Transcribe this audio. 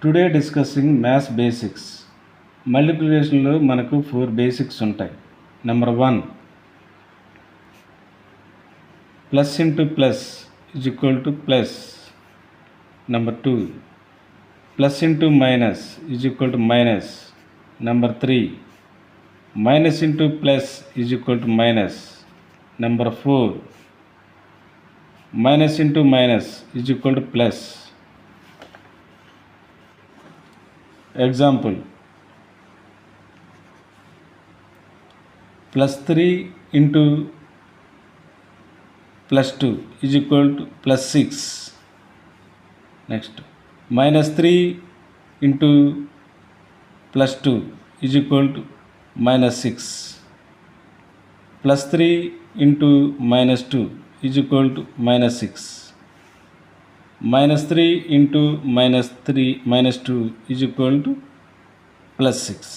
Today discussing maths basics. మల్టిప్లికేషన్లో మనకు 4 basics ఉంటాయి. Number 1, plus into plus is equal to plus. Number 2, plus into minus is equal to minus. Number 3, minus into plus is equal to minus. Number 4, minus into minus is equal to plus. Example, plus 3 into plus 2 is equal to plus 6. Next, minus 3 into plus 2 is equal to minus 6. Plus 3 into minus 2 is equal to minus 6. Minus 3 into minus 2 is equal to plus 6.